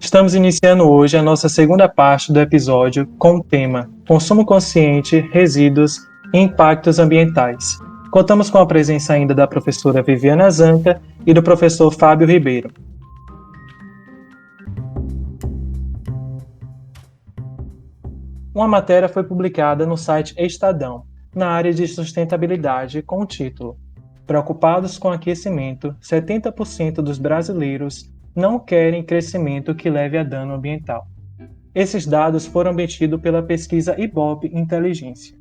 Estamos iniciando hoje a nossa segunda parte do episódio com o tema Consumo Consciente, Resíduos e Impactos Ambientais. Contamos com a presença ainda da professora Viviana Zanca e do professor Fábio Ribeiro. Uma matéria foi publicada no site Estadão, na área de sustentabilidade, com o título Preocupados com aquecimento, 70% dos brasileiros não querem crescimento que leve a dano ambiental. Esses dados foram obtidos pela pesquisa Ibope Inteligência.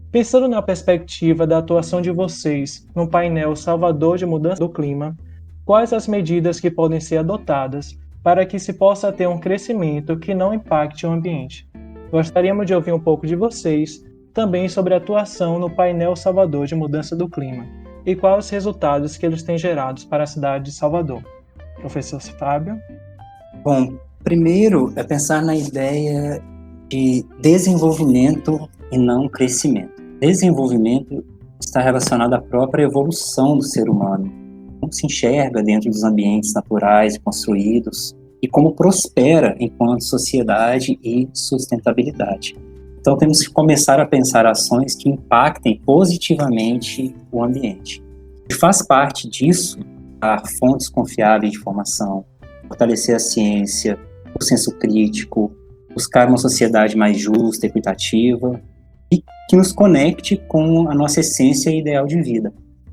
Pensando na perspectiva da atuação de vocês no painel Salvador de Mudança do Clima, quais as medidas que podem ser adotadas para que se possa ter um crescimento que não impacte o ambiente? Gostaríamos de ouvir um pouco de vocês também sobre a atuação no painel Salvador de Mudança do Clima e quais os resultados que eles têm gerado para a cidade de Salvador. Professor Fábio? Bom, primeiro é pensar na ideia de desenvolvimento e não crescimento. Desenvolvimento está relacionado à própria evolução do ser humano, como se enxerga dentro dos ambientes naturais construídos e como prospera enquanto sociedade e sustentabilidade. Então temos que começar a pensar ações que impactem positivamente o ambiente. E faz parte disso a fontes confiáveis de informação, fortalecer a ciência, o senso crítico, buscar uma sociedade mais justa, equitativa e que nos conecte com a nossa essência e ideal de vida.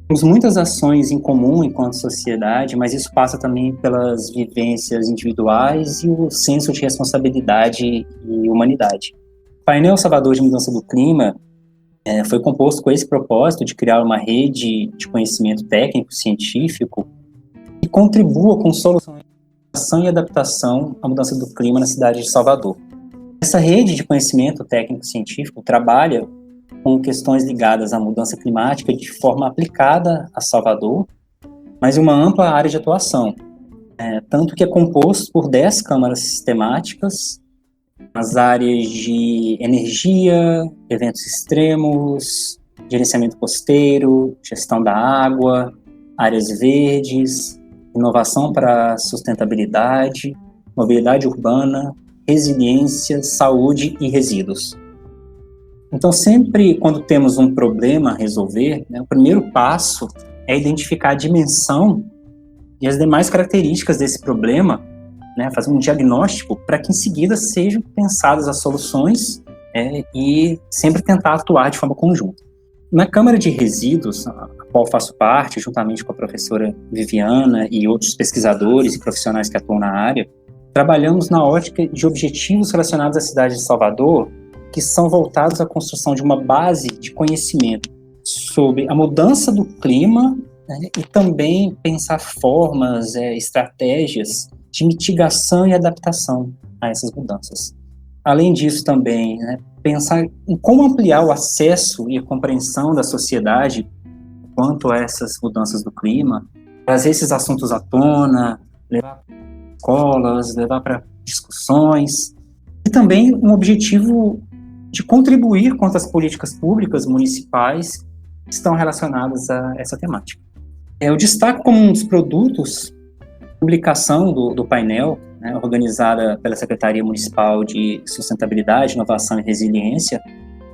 Temos muitas ações em comum enquanto sociedade, mas isso passa também pelas vivências individuais e o senso de responsabilidade e humanidade. O painel Salvador de Mudança do Clima foi composto com esse propósito de criar uma rede de conhecimento técnico-científico que contribua com soluções de ação e adaptação à mudança do clima na cidade de Salvador. Essa rede de conhecimento técnico-científico trabalha com questões ligadas à mudança climática de forma aplicada a Salvador, mas em uma ampla área de atuação, tanto que é composto por 10 câmaras sistemáticas nas áreas de energia, eventos extremos, gerenciamento costeiro, gestão da água, áreas verdes, inovação para sustentabilidade, mobilidade urbana, resiliência, saúde e resíduos. Então, sempre quando temos um problema a resolver, o primeiro passo é identificar a dimensão e as demais características desse problema, fazer um diagnóstico para que em seguida sejam pensadas as soluções e sempre tentar atuar de forma conjunta. Na Câmara de Resíduos, a qual faço parte, juntamente com a professora Viviana e outros pesquisadores e profissionais que atuam na área, trabalhamos na ótica de objetivos relacionados à cidade de Salvador, que são voltados à construção de uma base de conhecimento sobre a mudança do clima e também pensar formas, estratégias de mitigação e adaptação a essas mudanças. Além disso também, pensar em como ampliar o acesso e a compreensão da sociedade quanto a essas mudanças do clima, trazer esses assuntos à tona, levar para escolas, levar para discussões, e também um objetivo de contribuir com as políticas públicas municipais que estão relacionadas a essa temática. Eu destaco como um dos produtos publicação do painel, organizada pela Secretaria Municipal de Sustentabilidade, Inovação e Resiliência,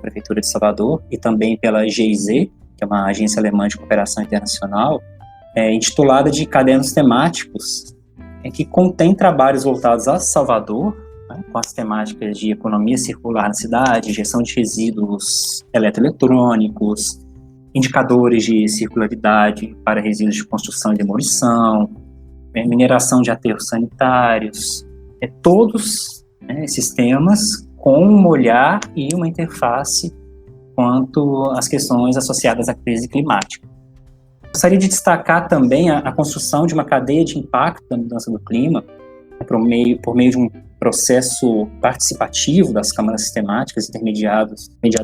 Prefeitura de Salvador, e também pela GIZ, que é uma agência alemã de cooperação internacional, intitulada de Cadernos Temáticos, que contém trabalhos voltados a Salvador, com as temáticas de economia circular na cidade, gestão de resíduos eletroeletrônicos, indicadores de circularidade para resíduos de construção e demolição, mineração de aterros sanitários, todos esses temas com um olhar e uma interface quanto às questões associadas à crise climática. Gostaria de destacar também a construção de uma cadeia de impacto da mudança do clima por meio de um processo participativo das câmaras sistemáticas mediado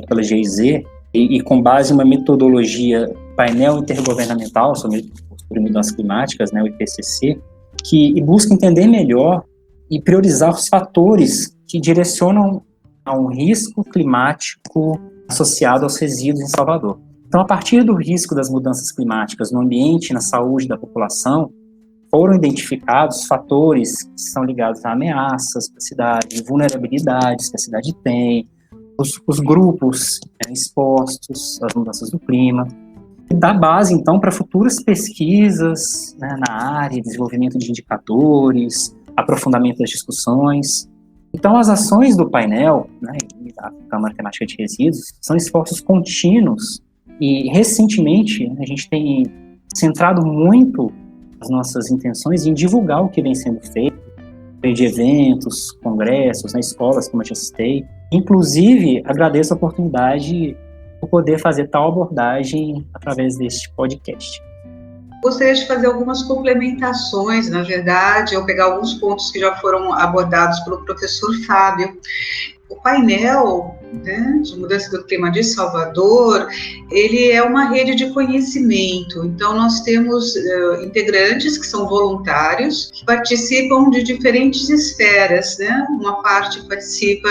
pela GIZ e com base em uma metodologia painel intergovernamental sobre mudanças climáticas, o IPCC, que busca entender melhor e priorizar os fatores que direcionam a um risco climático associado aos resíduos em Salvador. Então, a partir do risco das mudanças climáticas no ambiente e na saúde da população, foram identificados fatores que são ligados a ameaças para a cidade, vulnerabilidades que a cidade tem, os grupos expostos às mudanças do clima, e dá base, então, para futuras pesquisas, né, na área, desenvolvimento de indicadores, aprofundamento das discussões. Então, as ações do painel, né, e da Câmara Temática de Resíduos, são esforços contínuos e, recentemente, a gente tem centrado muito as nossas intenções em divulgar o que vem sendo feito, de eventos, congressos, né, escolas, como eu já citei. Inclusive, agradeço a oportunidade de poder fazer tal abordagem através deste podcast. Gostaria de fazer algumas complementações, na verdade, ou pegar alguns pontos que já foram abordados pelo professor Fábio. O painel, né, de mudança do clima de Salvador, ele é uma rede de conhecimento. Então, nós temos integrantes que são voluntários, que participam de diferentes esferas, né? Uma parte participa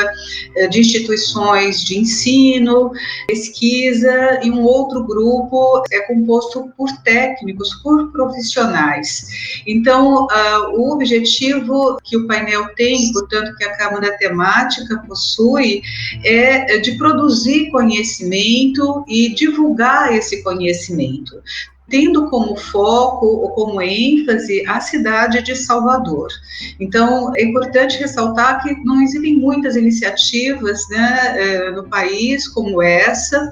de instituições de ensino, pesquisa, e um outro grupo é composto por técnicos, por profissionais. Então, o objetivo que o painel tem, portanto, que a Câmara Temática possui, é de produzir conhecimento e divulgar esse conhecimento, tendo como foco ou como ênfase a cidade de Salvador. Então, é importante ressaltar que não existem muitas iniciativas, né, no país como essa,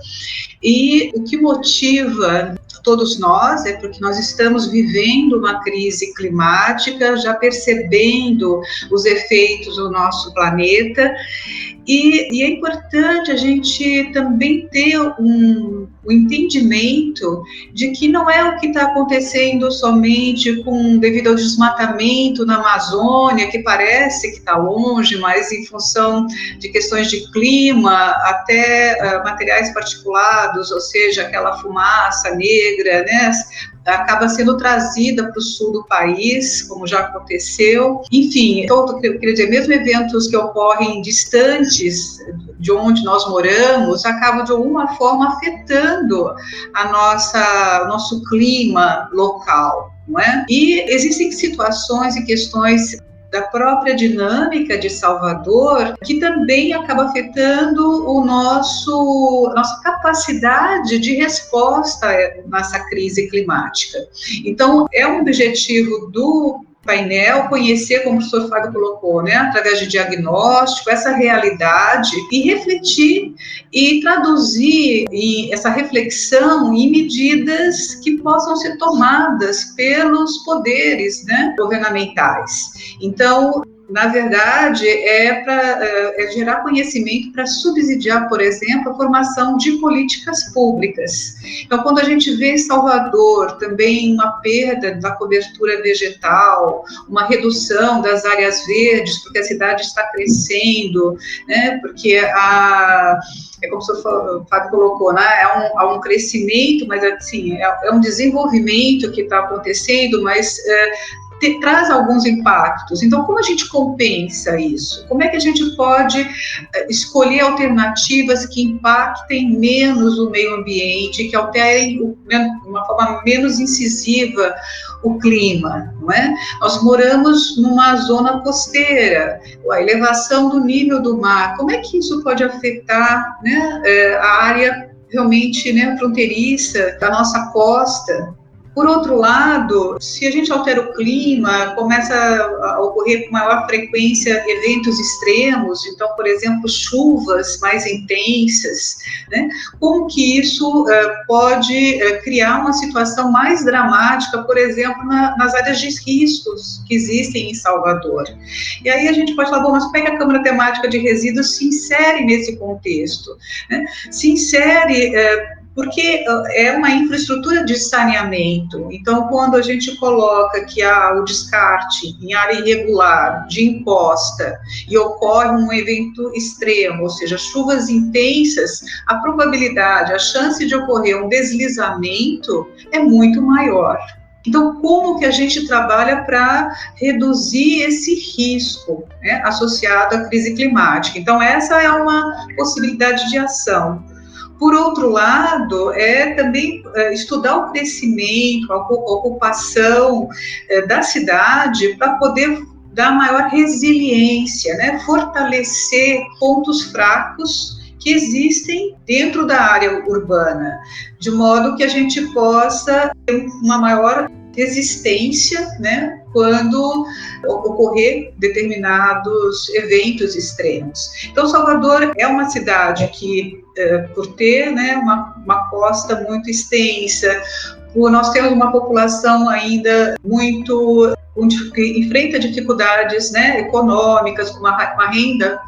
e o que motiva todos nós é porque nós estamos vivendo uma crise climática, já percebendo os efeitos do nosso planeta, e é importante a gente também ter um entendimento de que não é o que está acontecendo somente devido ao desmatamento na Amazônia, que parece que está longe, mas em função de questões de clima, até materiais particulados, ou seja, aquela fumaça negra, né, acaba sendo trazida para o sul do país, como já aconteceu. Enfim, eu queria dizer, mesmo eventos que ocorrem distantes de onde nós moramos, acabam de alguma forma afetando o nosso clima local, não é? E existem situações e questões da própria dinâmica de Salvador, que também acaba afetando a nossa capacidade de resposta nessa crise climática. Então, é um objetivo do painel conhecer, como o professor Fábio colocou, né, através de diagnóstico, essa realidade, e refletir e traduzir essa reflexão em medidas que possam ser tomadas pelos poderes, né, governamentais. Então, na verdade, é gerar conhecimento para subsidiar, por exemplo, a formação de políticas públicas. Então, quando a gente vê em Salvador também uma perda da cobertura vegetal, uma redução das áreas verdes, porque a cidade está crescendo, né, porque é como o senhor Fábio colocou, né, há um crescimento, mas assim, é um desenvolvimento que está acontecendo, mas traz alguns impactos. Então, como a gente compensa isso? Como é que a gente pode escolher alternativas que impactem menos o meio ambiente, que alterem de uma forma menos incisiva o clima, não é? Nós moramos numa zona costeira, a elevação do nível do mar, como é que isso pode afetar, né, a área realmente, né, fronteiriça da nossa costa? Por outro lado, se a gente altera o clima, começa a ocorrer com maior frequência eventos extremos, então, por exemplo, chuvas mais intensas, né? Como que isso pode criar uma situação mais dramática, por exemplo, nas áreas de riscos que existem em Salvador? E aí a gente pode falar, bom, mas como é que a Câmara Temática de Resíduos se insere nesse contexto, né? Se insere porque é uma infraestrutura de saneamento. Então, quando a gente coloca que há o descarte em área irregular, de imposta, e ocorre um evento extremo, ou seja, chuvas intensas, a probabilidade, a chance de ocorrer um deslizamento é muito maior. Então, como que a gente trabalha para reduzir esse risco, né, associado à crise climática? Então, essa é uma possibilidade de ação. Por outro lado, é também estudar o crescimento, a ocupação da cidade para poder dar maior resiliência, né? Fortalecer pontos fracos que existem dentro da área urbana, de modo que a gente possa ter uma maior resistência, né, quando ocorrer determinados eventos extremos. Então, Salvador é uma cidade que, por ter, né, uma costa muito extensa, nós temos uma população ainda muito que enfrenta dificuldades, né, econômicas, com uma renda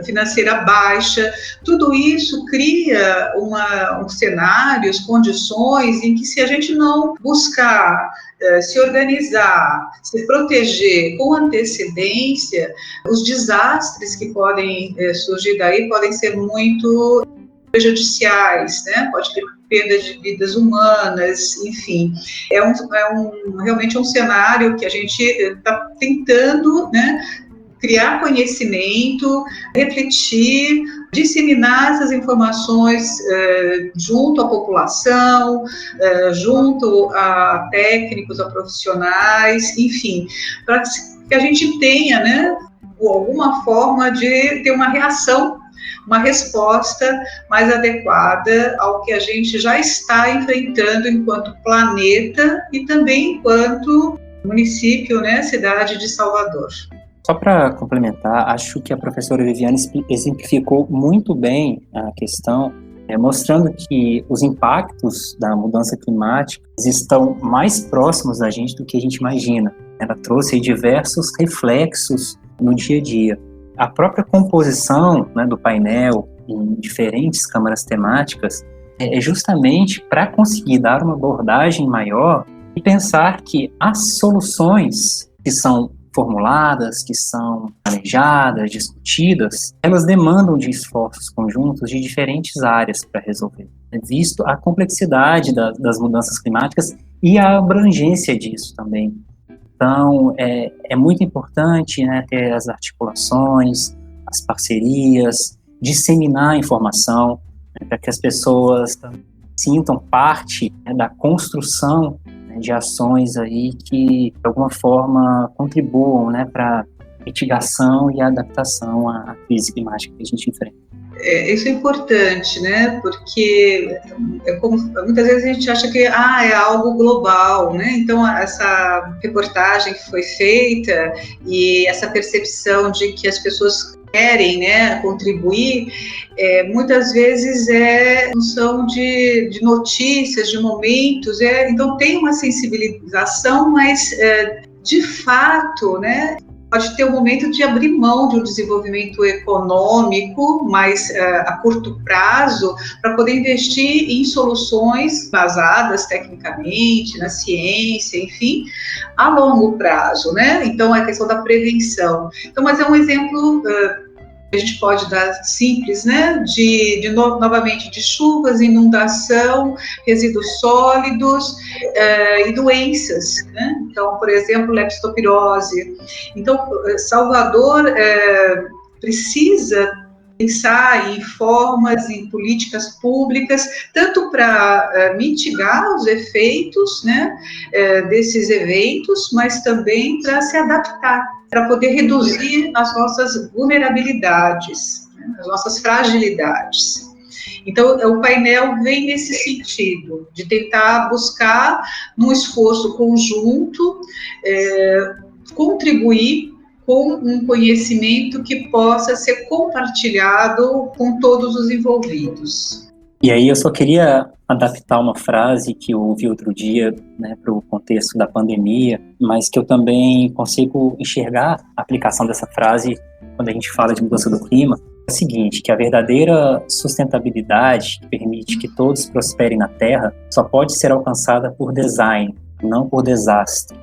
financeira baixa, tudo isso cria cenários, condições em que, se a gente não buscar se organizar, se proteger com antecedência, os desastres que podem surgir daí podem ser muito prejudiciais, né? Pode ter perda de vidas humanas, enfim. Realmente um cenário que a gente está tentando, né, criar conhecimento, refletir, disseminar essas informações junto à população, junto a técnicos, a profissionais, enfim, para que a gente tenha, né, alguma forma de ter uma reação, uma resposta mais adequada ao que a gente já está enfrentando enquanto planeta e também enquanto município, né, cidade de Salvador. Só para complementar, acho que a professora Viviane exemplificou muito bem a questão, mostrando que os impactos da mudança climática estão mais próximos da gente do que a gente imagina. Ela trouxe diversos reflexos no dia a dia. A própria composição, né, do painel em diferentes câmaras temáticas é justamente para conseguir dar uma abordagem maior e pensar que as soluções que são formuladas, que são planejadas, discutidas, elas demandam de esforços conjuntos de diferentes áreas para resolver, visto a complexidade das mudanças climáticas e a abrangência disso também. Então, é muito importante, né, ter as articulações, as parcerias, disseminar a informação, né, para que as pessoas sintam parte, né, da construção, né, de ações aí que, de alguma forma, contribuam, né, para a mitigação e a adaptação à crise climática que a gente enfrenta. Isso é importante, né? Porque muitas vezes a gente acha que é algo global, né? Então, essa reportagem que foi feita e essa percepção de que as pessoas querem, né, contribuir, muitas vezes é função de notícias, de momentos, então tem uma sensibilização, mas de fato, né, pode ter um momento de abrir mão de um desenvolvimento econômico mais a curto prazo para poder investir em soluções basadas tecnicamente, na ciência, enfim, a longo prazo, né? Então, é a questão da prevenção. Então, mas é um exemplo que a gente pode dar simples, né? Novamente, de chuvas, inundação, resíduos sólidos e doenças, né? Então, por exemplo, leptopirose. Então, Salvador precisa pensar em formas, em políticas públicas, tanto para mitigar os efeitos, né, desses eventos, mas também para se adaptar, para poder reduzir as nossas vulnerabilidades, né, as nossas fragilidades. Então, o painel vem nesse sentido, de tentar buscar, num esforço conjunto, contribuir com um conhecimento que possa ser compartilhado com todos os envolvidos. E aí eu só queria adaptar uma frase que eu ouvi outro dia, né, para o contexto da pandemia, mas que eu também consigo enxergar a aplicação dessa frase quando a gente fala de mudança do clima. É o seguinte, que a verdadeira sustentabilidade que permite que todos prosperem na Terra só pode ser alcançada por design, não por desastre.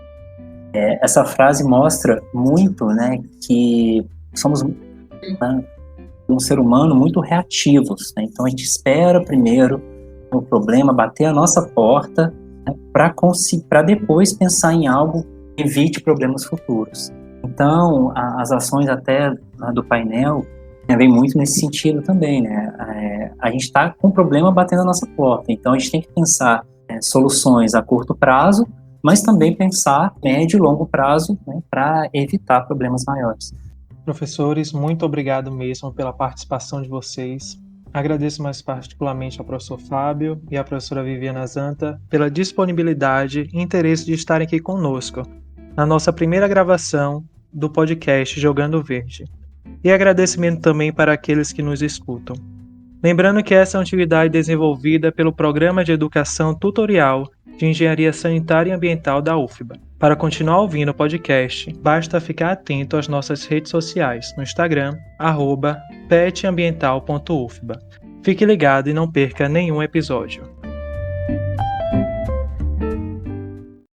Essa frase mostra muito, né, que somos, né, um ser humano muito reativos, né? Então a gente espera primeiro o problema bater a nossa porta, né, para depois pensar em algo que evite problemas futuros. Então as ações até do painel vem muito nesse sentido também, né? A gente está com um problema batendo a nossa porta, então a gente tem que pensar soluções a curto prazo, mas também pensar médio e longo prazo, né, para evitar problemas maiores. Professores, muito obrigado mesmo pela participação de vocês. Agradeço mais particularmente ao professor Fábio e à professora Viviana Zanta pela disponibilidade e interesse de estarem aqui conosco na nossa primeira gravação do podcast Jogando Verde. E agradecimento também para aqueles que nos escutam. Lembrando que essa é uma atividade desenvolvida pelo Programa de Educação Tutorial de Engenharia Sanitária e Ambiental da UFBA. Para continuar ouvindo o podcast, basta ficar atento às nossas redes sociais no Instagram, @petambiental.ufba. Fique ligado e não perca nenhum episódio.